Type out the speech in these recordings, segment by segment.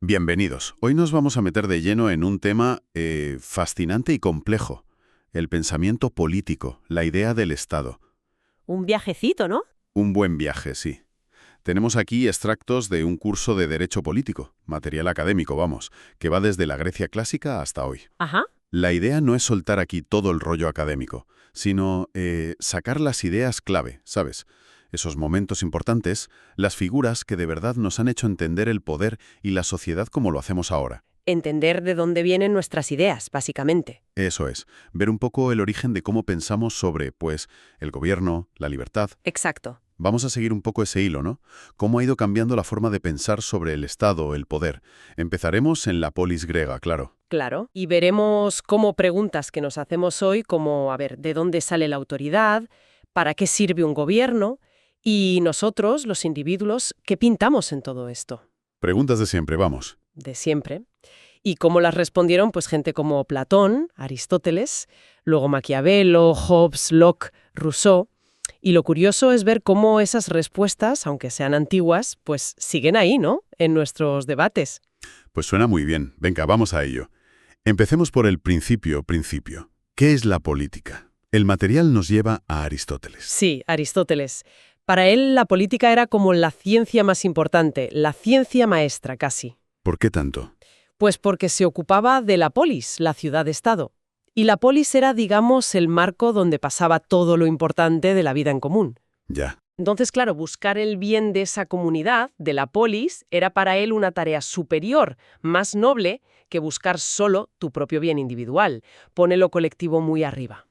Bienvenidos. Hoy nos vamos a meter de lleno en un tema fascinante y complejo, el pensamiento político, la idea del Estado. Un viajecito, ¿no? Un buen viaje, sí. Tenemos aquí extractos de un curso de Derecho Político, material académico, vamos, que va desde la Grecia clásica hasta hoy. Ajá. La idea no es soltar aquí todo el rollo académico, sino sacar las ideas clave, ¿sabes? Esos momentos importantes, las figuras que de verdad nos han hecho entender el poder y la sociedad como lo hacemos ahora. Entender de dónde vienen nuestras ideas, básicamente. Eso es, ver un poco el origen de cómo pensamos sobre, pues, el gobierno, la libertad. Exacto. Vamos a seguir un poco ese hilo, ¿no? Cómo ha ido cambiando la forma de pensar sobre el Estado, el poder. Empezaremos en la polis griega, claro. Claro. Y veremos cómo preguntas que nos hacemos hoy, como, a ver, ¿de dónde sale la autoridad? ¿Para qué sirve un gobierno? Y nosotros, los individuos, ¿qué pintamos en todo esto? Preguntas de siempre, vamos. De siempre. Y cómo las respondieron, pues gente como Platón, Aristóteles, luego Maquiavelo, Hobbes, Locke, Rousseau. Y lo curioso es ver cómo esas respuestas, aunque sean antiguas, pues siguen ahí, ¿no? En nuestros debates. Pues suena muy bien. Venga, vamos a ello. Empecemos por el principio. ¿Qué es la política? El material nos lleva a Aristóteles. Sí, Aristóteles. Para él la política era como la ciencia más importante, la ciencia maestra casi. ¿Por qué tanto? Pues porque se ocupaba de la polis, la ciudad-estado. Y la polis era, digamos, el marco donde pasaba todo lo importante de la vida en común. Ya. Entonces, claro, buscar el bien de esa comunidad, de la polis, era para él una tarea superior, más noble, que buscar solo tu propio bien individual. Pone lo colectivo muy arriba.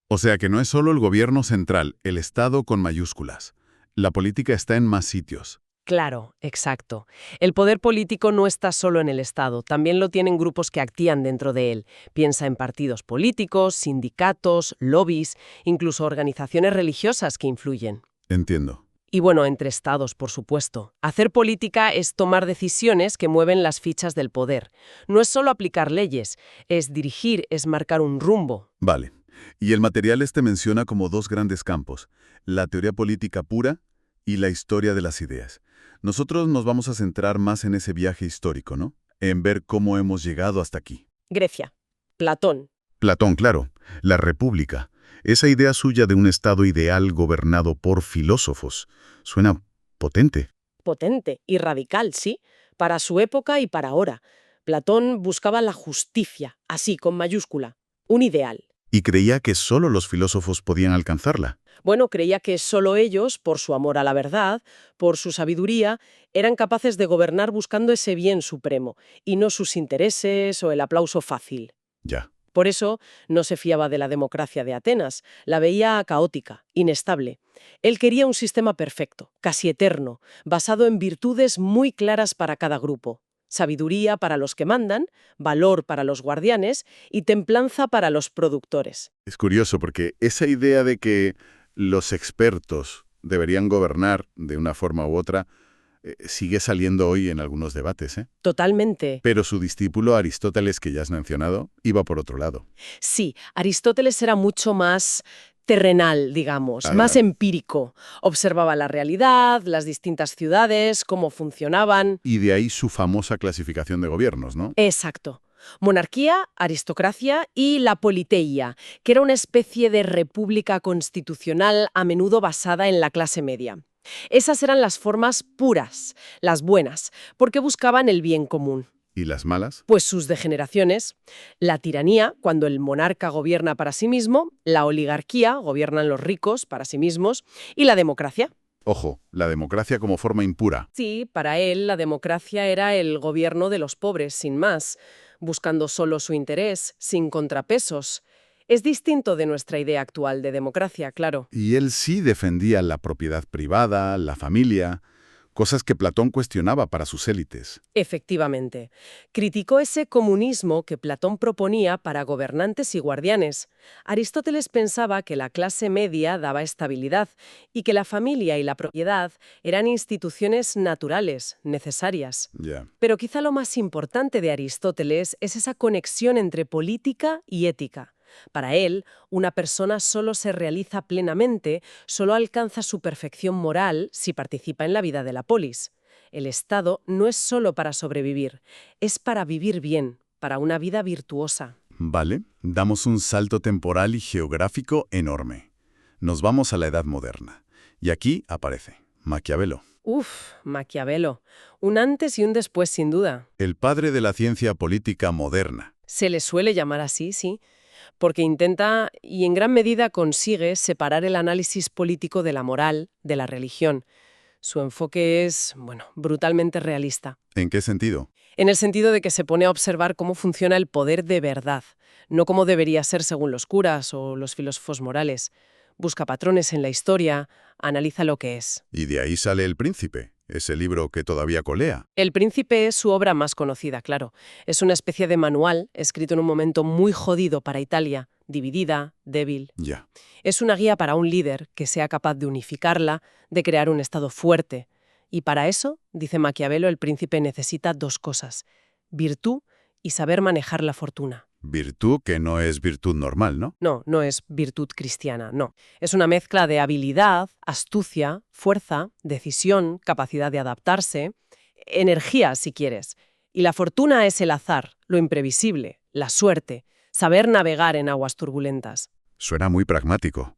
O sea que no es solo el gobierno central, el Estado con mayúsculas. La política está en más sitios. Claro, exacto. El poder político no está solo en el Estado, también lo tienen grupos que actúan dentro de él. Piensa en partidos políticos, sindicatos, lobbies, incluso organizaciones religiosas que influyen. Entiendo. Y bueno, entre estados, por supuesto. Hacer política es tomar decisiones que mueven las fichas del poder. No es solo aplicar leyes, es dirigir, es marcar un rumbo. Vale. Y el material menciona como dos grandes campos, la teoría política pura y la historia de las ideas. Nosotros nos vamos a centrar más en ese viaje histórico, ¿no? En ver cómo hemos llegado hasta aquí. Grecia. Platón. Platón, claro. La República. Esa idea suya de un Estado ideal gobernado por filósofos. Suena potente. Potente y radical, sí, para su época y para ahora. Platón buscaba la justicia, así, con mayúscula, un ideal. Y creía que solo los filósofos podían alcanzarla. Bueno, creía que solo ellos, por su amor a la verdad, por su sabiduría, eran capaces de gobernar buscando ese bien supremo, y no sus intereses o el aplauso fácil. Ya. Por eso no se fiaba de la democracia de Atenas, la veía caótica, inestable. Él quería un sistema perfecto, casi eterno, basado en virtudes muy claras para cada grupo. Sabiduría para los que mandan, valor para los guardianes y templanza para los productores. Es curioso porque esa idea de que los expertos deberían gobernar de una forma u otra sigue saliendo hoy en algunos debates, ¿eh? Totalmente. Pero su discípulo Aristóteles, que ya has mencionado, iba por otro lado. Sí, Aristóteles era mucho más terrenal, digamos, Claro. más empírico. Observaba la realidad, las distintas ciudades, cómo funcionaban. Y de ahí su famosa clasificación de gobiernos, ¿no? Exacto. Monarquía, aristocracia y la politeia, que era una especie de república constitucional a menudo basada en la clase media. Esas eran las formas puras, las buenas, porque buscaban el bien común. ¿Y las malas? Pues sus degeneraciones, la tiranía, cuando el monarca gobierna para sí mismo, la oligarquía, gobiernan los ricos para sí mismos, y la democracia. Ojo, la democracia como forma impura. Sí, para él la democracia era el gobierno de los pobres, sin más, buscando solo su interés, sin contrapesos. Es distinto de nuestra idea actual de democracia, claro. Y él sí defendía la propiedad privada, la familia, cosas que Platón cuestionaba para sus élites. Efectivamente. Criticó ese comunismo que Platón proponía para gobernantes y guardianes. Aristóteles pensaba que la clase media daba estabilidad y que la familia y la propiedad eran instituciones naturales, necesarias. Ya. Pero quizá lo más importante de Aristóteles es esa conexión entre política y ética. Para él, una persona solo se realiza plenamente, solo alcanza su perfección moral si participa en la vida de la polis. El Estado no es solo para sobrevivir, es para vivir bien, para una vida virtuosa. Vale, damos un salto temporal y geográfico enorme. Nos vamos a la Edad Moderna. Y aquí aparece Maquiavelo, Uf, Maquiavelo. Un antes y un después, sin duda. el padre de la ciencia política moderna. Se le suele llamar así, sí, porque intenta y en gran medida consigue separar el análisis político de la moral, de la religión. Su enfoque es, bueno, brutalmente realista. ¿En qué sentido? En el sentido de que se pone a observar cómo funciona el poder de verdad, no como debería ser según los curas o los filósofos morales. Busca patrones en la historia, analiza lo que es. Y de ahí sale El Príncipe, ese libro que todavía colea. El Príncipe es su obra más conocida, claro. Es una especie de manual escrito en un momento muy jodido para Italia, dividida, débil. Ya. Es una guía para un líder que sea capaz de unificarla, de crear un Estado fuerte. Y para eso, dice Maquiavelo, el príncipe necesita dos cosas: virtud y saber manejar la fortuna. Virtud que no es virtud normal, ¿no? No, no es virtud cristiana, no. Es una mezcla de habilidad, astucia, fuerza, decisión, capacidad de adaptarse, energía, si quieres. Y la fortuna es el azar, lo imprevisible, la suerte, saber navegar en aguas turbulentas. Suena muy pragmático.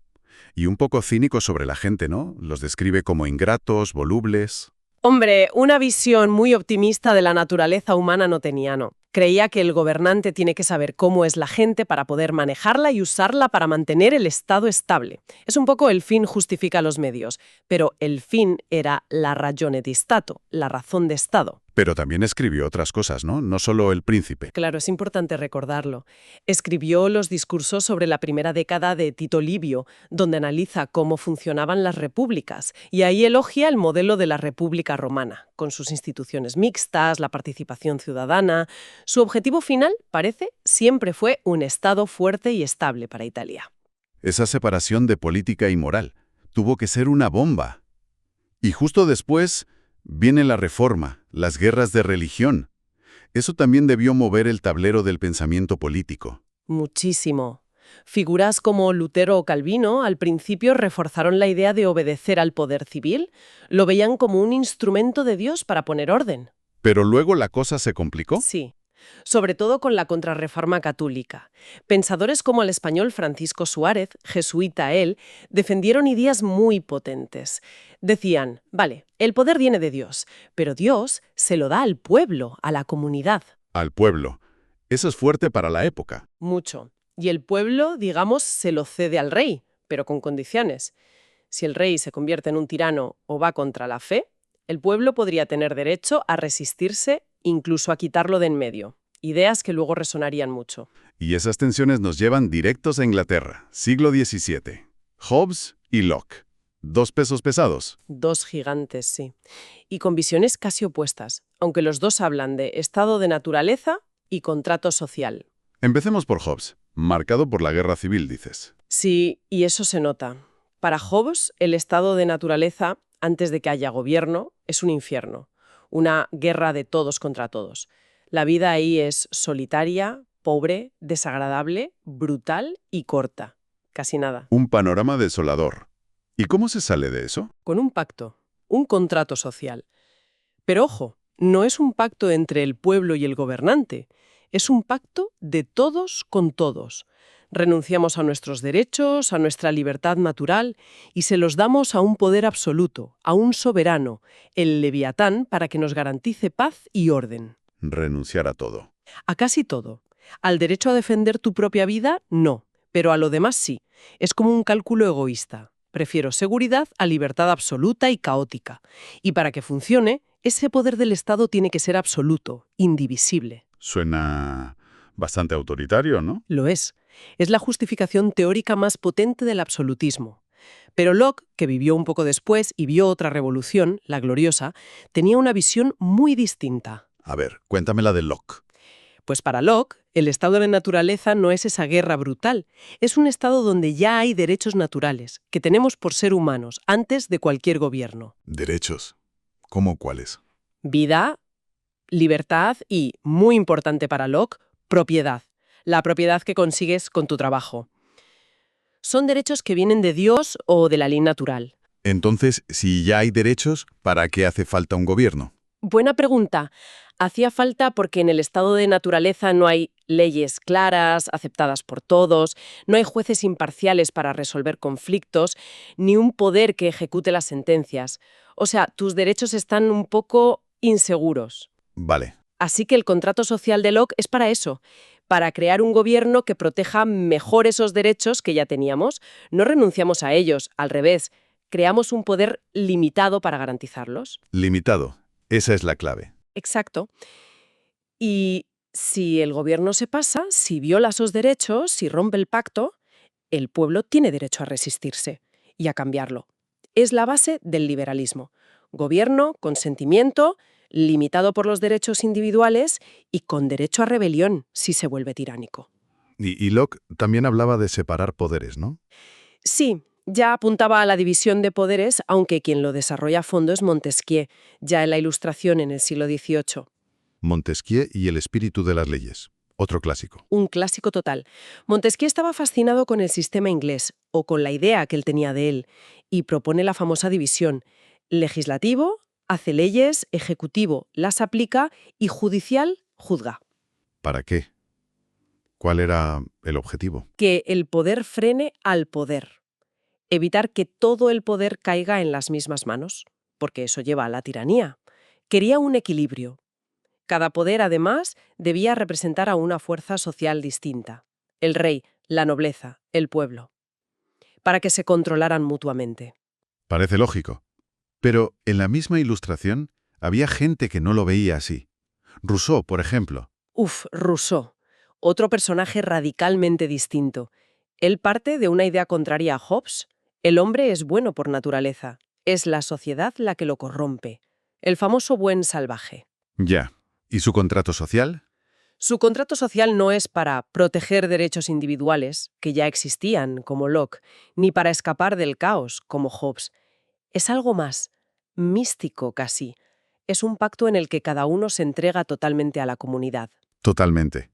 Y un poco cínico sobre la gente, ¿no? Los describe como ingratos, volubles. Hombre, una visión muy optimista de la naturaleza humana no tenía, no. Creía que el gobernante tiene que saber cómo es la gente para poder manejarla y usarla para mantener el Estado estable. Es un poco el fin justifica los medios, pero el fin era la ragione di Stato, la razón de Estado. Pero también escribió otras cosas, ¿no? No solo El Príncipe. Claro, es importante recordarlo. Escribió los discursos sobre la primera década de Tito Livio, donde analiza cómo funcionaban las repúblicas, y ahí elogia el modelo de la República Romana, con sus instituciones mixtas, la participación ciudadana. Su objetivo final, parece, siempre fue un Estado fuerte y estable para Italia. Esa separación de política y moral tuvo que ser una bomba. Y justo después viene la Reforma, las guerras de religión. Eso también debió mover el tablero del pensamiento político. Muchísimo. Figuras como Lutero o Calvino al principio reforzaron la idea de obedecer al poder civil, lo veían como un instrumento de Dios para poner orden. Pero luego la cosa se complicó. Sí, sobre todo con la contrarreforma católica. Pensadores como el español Francisco Suárez, jesuita él, defendieron ideas muy potentes. Decían, vale, el poder viene de Dios, pero Dios se lo da al pueblo, a la comunidad. Al pueblo. Eso es fuerte para la época. Mucho. Y el pueblo, digamos, se lo cede al rey, pero con condiciones. Si el rey se convierte en un tirano o va contra la fe, el pueblo podría tener derecho a resistirse, incluso a quitarlo de en medio. Ideas que luego resonarían mucho. Y esas tensiones nos llevan directos a Inglaterra, siglo XVII. Hobbes y Locke. Dos pesos pesados. Dos gigantes, sí. Y con visiones casi opuestas, aunque los dos hablan de estado de naturaleza y contrato social. Empecemos por Hobbes, marcado por la guerra civil, dices. Sí, y eso se nota. Para Hobbes, el estado de naturaleza, antes de que haya gobierno, es un infierno. Una guerra de todos contra todos. La vida ahí es solitaria, pobre, desagradable, brutal y corta. Casi nada. Un panorama desolador. ¿Y cómo se sale de eso? Con un pacto, un contrato social. Pero ojo, no es un pacto entre el pueblo y el gobernante. Es un pacto de todos con todos. Renunciamos a nuestros derechos, a nuestra libertad natural, y se los damos a un poder absoluto, a un soberano, el Leviatán, para que nos garantice paz y orden. Renunciar a todo. A casi todo. Al derecho a defender tu propia vida, no, pero a lo demás sí. Es como un cálculo egoísta. Prefiero seguridad a libertad absoluta y caótica. Y para que funcione, ese poder del Estado tiene que ser absoluto, indivisible. Suena bastante autoritario, ¿no? Lo es. Es la justificación teórica más potente del absolutismo. Pero Locke, que vivió un poco después y vio otra revolución, la gloriosa, tenía una visión muy distinta. A ver, cuéntame la de Locke. Pues para Locke, el estado de la naturaleza no es esa guerra brutal. Es un estado donde ya hay derechos naturales, que tenemos por ser humanos, antes de cualquier gobierno. Derechos. ¿Cómo cuáles? Vida, libertad y, muy importante para Locke, propiedad. La propiedad que consigues con tu trabajo. Son derechos que vienen de Dios o de la ley natural. Entonces, si ya hay derechos, ¿para qué hace falta un gobierno? Buena pregunta. Hacía falta porque en el estado de naturaleza no hay leyes claras, aceptadas por todos, no hay jueces imparciales para resolver conflictos, ni un poder que ejecute las sentencias. O sea, tus derechos están un poco inseguros. Vale. Así que el contrato social de Locke es para eso, para crear un gobierno que proteja mejor esos derechos que ya teníamos. No renunciamos a ellos, al revés, creamos un poder limitado para garantizarlos. Limitado. Esa es la clave. Exacto. Y si el gobierno se pasa, si viola esos derechos, si rompe el pacto, el pueblo tiene derecho a resistirse y a cambiarlo. Es la base del liberalismo. Gobierno, consentimiento, limitado por los derechos individuales y con derecho a rebelión si se vuelve tiránico. Y Locke también hablaba de separar poderes, ¿no? Sí, ya apuntaba a la división de poderes, aunque quien lo desarrolla a fondo es Montesquieu, ya en la Ilustración en el siglo XVIII. Montesquieu y el espíritu de las leyes. Otro clásico. Un clásico total. Montesquieu estaba fascinado con el sistema inglés, o con la idea que él tenía de él, y propone la famosa división. Legislativo hace leyes, ejecutivo las aplica y judicial juzga. ¿Para qué? ¿Cuál era el objetivo? Que el poder frene al poder. Evitar que todo el poder caiga en las mismas manos, porque eso lleva a la tiranía. Quería un equilibrio. Cada poder, además, debía representar a una fuerza social distinta. El rey, la nobleza, el pueblo. Para que se controlaran mutuamente. Parece lógico. Pero en la misma Ilustración había gente que no lo veía así. Rousseau, por ejemplo. Rousseau. Otro personaje radicalmente distinto. Él parte de una idea contraria a Hobbes. El hombre es bueno por naturaleza. Es la sociedad la que lo corrompe. El famoso buen salvaje. Ya. ¿Y su contrato social? Su contrato social no es para proteger derechos individuales, que ya existían, como Locke, ni para escapar del caos, como Hobbes. Es algo más, místico casi. Es un pacto en el que cada uno se entrega totalmente a la comunidad. Totalmente.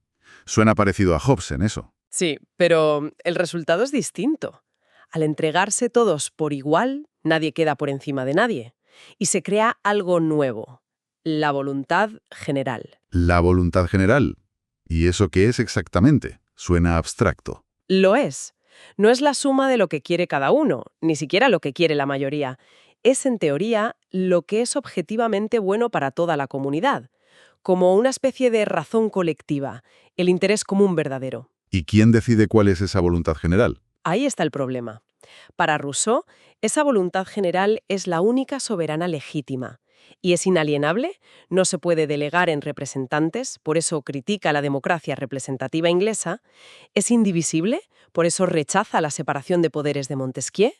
Suena parecido a Hobbes en eso. Sí, pero el resultado es distinto. Al entregarse todos por igual, nadie queda por encima de nadie. Y se crea algo nuevo, la voluntad general. La voluntad general. ¿Y eso qué es exactamente? Suena abstracto. Lo es. No es la suma de lo que quiere cada uno, ni siquiera lo que quiere la mayoría. Es, en teoría, lo que es objetivamente bueno para toda la comunidad, como una especie de razón colectiva, el interés común verdadero. ¿Y quién decide cuál es esa voluntad general? Ahí está el problema. Para Rousseau, esa voluntad general es la única soberana legítima. Y es inalienable, no se puede delegar en representantes, por eso critica la democracia representativa inglesa, es indivisible, por eso rechaza la separación de poderes de Montesquieu,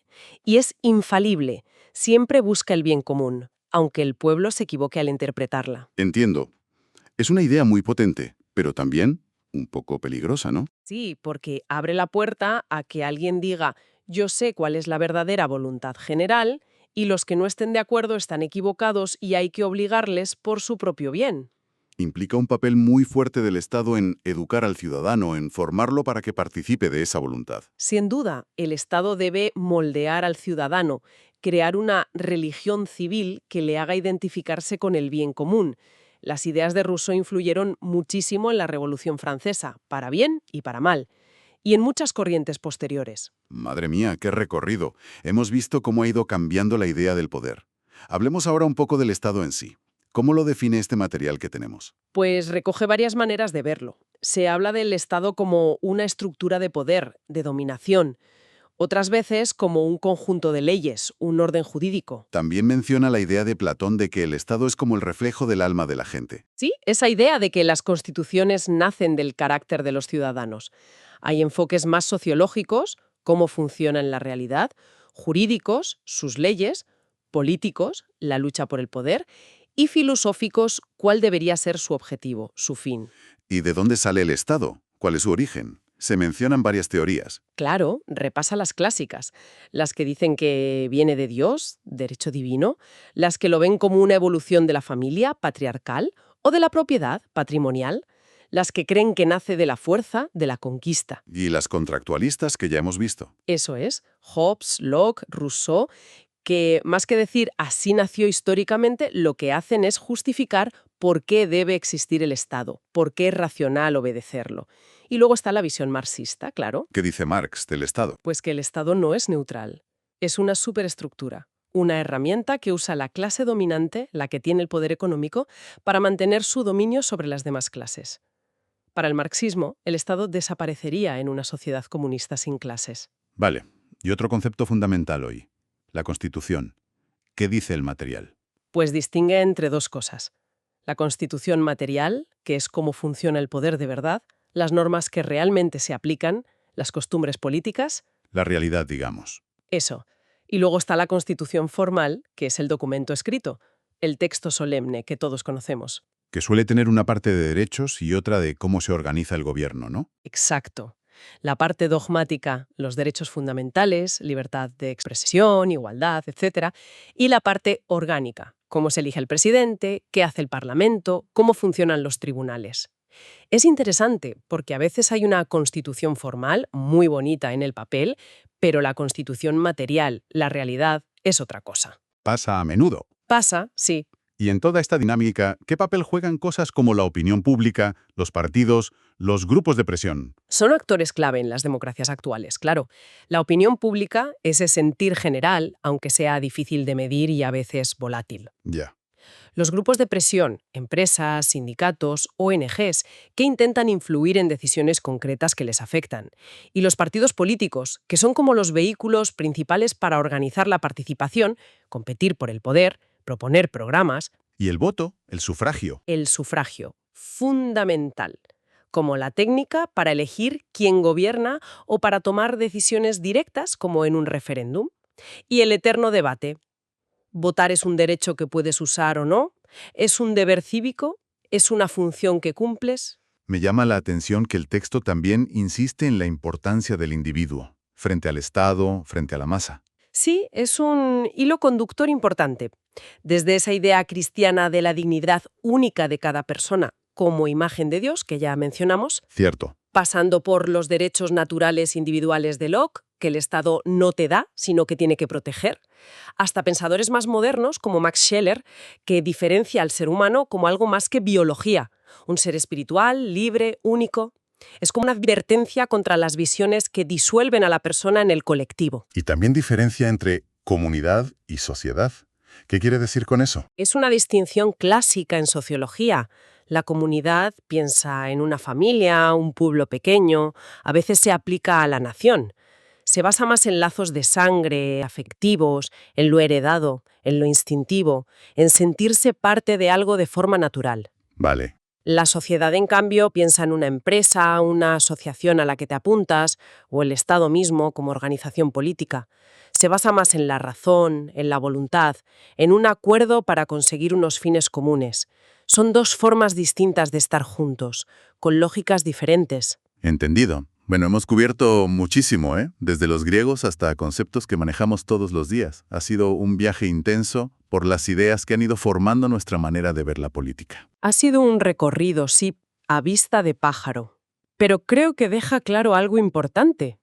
y es infalible, siempre busca el bien común, aunque el pueblo se equivoque al interpretarla. Entiendo. Es una idea muy potente, pero también un poco peligrosa, ¿no? Sí, porque abre la puerta a que alguien diga, yo sé cuál es la verdadera voluntad general, y los que no estén de acuerdo están equivocados y hay que obligarles por su propio bien. Implica un papel muy fuerte del Estado en educar al ciudadano, en formarlo para que participe de esa voluntad. Sin duda, el Estado debe moldear al ciudadano, crear una religión civil que le haga identificarse con el bien común. Las ideas de Rousseau influyeron muchísimo en la Revolución Francesa, para bien y para mal, y en muchas corrientes posteriores. Madre mía, qué recorrido. Hemos visto cómo ha ido cambiando la idea del poder. Hablemos ahora un poco del Estado en sí. ¿Cómo lo define este material que tenemos? Pues recoge varias maneras de verlo. Se habla del Estado como una estructura de poder, de dominación. Otras veces como un conjunto de leyes, un orden jurídico. También menciona la idea de Platón de que el Estado es como el reflejo del alma de la gente. Sí, esa idea de que las constituciones nacen del carácter de los ciudadanos. Hay enfoques más sociológicos, cómo funciona en la realidad, jurídicos, sus leyes, políticos, la lucha por el poder, y filosóficos, cuál debería ser su objetivo, su fin. ¿Y de dónde sale el Estado? ¿Cuál es su origen? Se mencionan varias teorías. Claro, repasa las clásicas, las que dicen que viene de Dios, derecho divino, las que lo ven como una evolución de la familia, patriarcal, o de la propiedad, patrimonial, las que creen que nace de la fuerza, de la conquista. Y las contractualistas que ya hemos visto. Eso es, Hobbes, Locke, Rousseau, que más que decir así nació históricamente, lo que hacen es justificar por qué debe existir el Estado, por qué es racional obedecerlo. Y luego está la visión marxista, claro, ¿Qué dice Marx del Estado? pues que el Estado no es neutral, es una superestructura, una herramienta que usa la clase dominante, la que tiene el poder económico, para mantener su dominio sobre las demás clases. Para el marxismo, el Estado desaparecería en una sociedad comunista sin clases. Vale. Y otro concepto fundamental hoy, la Constitución. ¿Qué dice el material? Pues distingue entre dos cosas. La constitución material, que es cómo funciona el poder de verdad, las normas que realmente se aplican, las costumbres políticas, La realidad, digamos. eso. Y luego está la constitución formal, que es el documento escrito, el texto solemne que todos conocemos. Que suele tener una parte de derechos y otra de cómo se organiza el gobierno, ¿no? Exacto. La parte dogmática, los derechos fundamentales, libertad de expresión, igualdad, etc. Y la parte orgánica, cómo se elige el presidente, qué hace el Parlamento, cómo funcionan los tribunales. Es interesante porque a veces hay una constitución formal muy bonita en el papel, pero la constitución material, la realidad, es otra cosa. Pasa a menudo. Pasa, sí. Y en toda esta dinámica, ¿qué papel juegan cosas como la opinión pública, los partidos, los grupos de presión? Son actores clave en las democracias actuales, claro. La opinión pública, ese sentir general, aunque sea difícil de medir y a veces volátil. Ya. Los grupos de presión, empresas, sindicatos, ONGs, que intentan influir en decisiones concretas que les afectan. Y los partidos políticos, que son como los vehículos principales para organizar la participación, competir por el poder, proponer programas. Y el voto, el sufragio. El sufragio, fundamental, como la técnica para elegir quién gobierna o para tomar decisiones directas, como en un referéndum. Y el eterno debate. ¿Votar es un derecho que puedes usar o no? ¿Es un deber cívico? ¿Es una función que cumples? Me llama la atención que el texto también insiste en la importancia del individuo, frente al Estado, frente a la masa. Sí, es un hilo conductor importante. Desde esa idea cristiana de la dignidad única de cada persona como imagen de Dios, que ya mencionamos, Cierto. pasando por los derechos naturales individuales de Locke, que el Estado no te da, sino que tiene que proteger, hasta pensadores más modernos como Max Scheler, que diferencia al ser humano como algo más que biología, un ser espiritual, libre, único. Es como una advertencia contra las visiones que disuelven a la persona en el colectivo. Y también diferencia entre comunidad y sociedad. ¿Qué quiere decir con eso? Es una distinción clásica en sociología. La comunidad piensa en una familia, un pueblo pequeño, a veces se aplica a la nación. Se basa más en lazos de sangre, afectivos, en lo heredado, en lo instintivo, en sentirse parte de algo de forma natural. Vale. La sociedad, en cambio, piensa en una empresa, una asociación a la que te apuntas, o el Estado mismo como organización política. Se basa más en la razón, en la voluntad, en un acuerdo para conseguir unos fines comunes. Son dos formas distintas de estar juntos, con lógicas diferentes. Entendido. Bueno, hemos cubierto muchísimo, ¿eh? Desde los griegos hasta conceptos que manejamos todos los días. Ha sido un viaje intenso por las ideas que han ido formando nuestra manera de ver la política. Ha sido un recorrido, sí, a vista de pájaro. Pero creo que deja claro algo importante,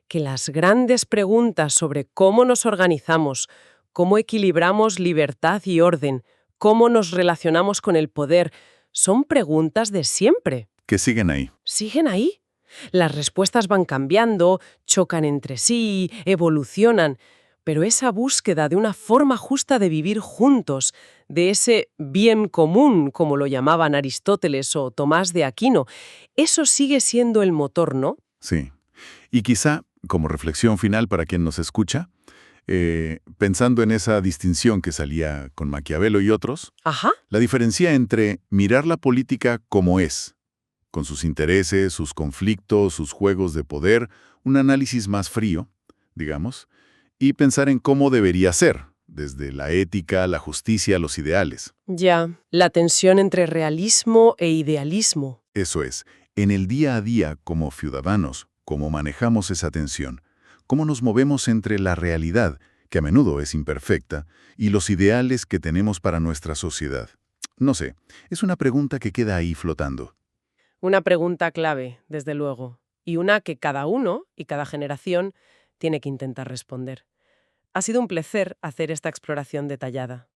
que las grandes preguntas sobre cómo nos organizamos, cómo equilibramos libertad y orden, cómo nos relacionamos con el poder, son preguntas de siempre. Que siguen ahí. ¿Siguen ahí? Las respuestas van cambiando, chocan entre sí, evolucionan, pero esa búsqueda de una forma justa de vivir juntos, de ese bien común, como lo llamaban Aristóteles o Tomás de Aquino, eso sigue siendo el motor, ¿no? Sí. Y quizá, como reflexión final para quien nos escucha, pensando en esa distinción que salía con Maquiavelo y otros, Ajá. la diferencia entre mirar la política como es, con sus intereses, sus conflictos, sus juegos de poder, un análisis más frío, digamos, y pensar en cómo debería ser, desde la ética, la justicia, los ideales. Ya, la tensión entre realismo e idealismo. Eso es, en el día a día como ciudadanos, cómo manejamos esa tensión, cómo nos movemos entre la realidad, que a menudo es imperfecta, y los ideales que tenemos para nuestra sociedad. No sé, es una pregunta que queda ahí flotando. Una pregunta clave, desde luego, y una que cada uno y cada generación tiene que intentar responder. Ha sido un placer hacer esta exploración detallada.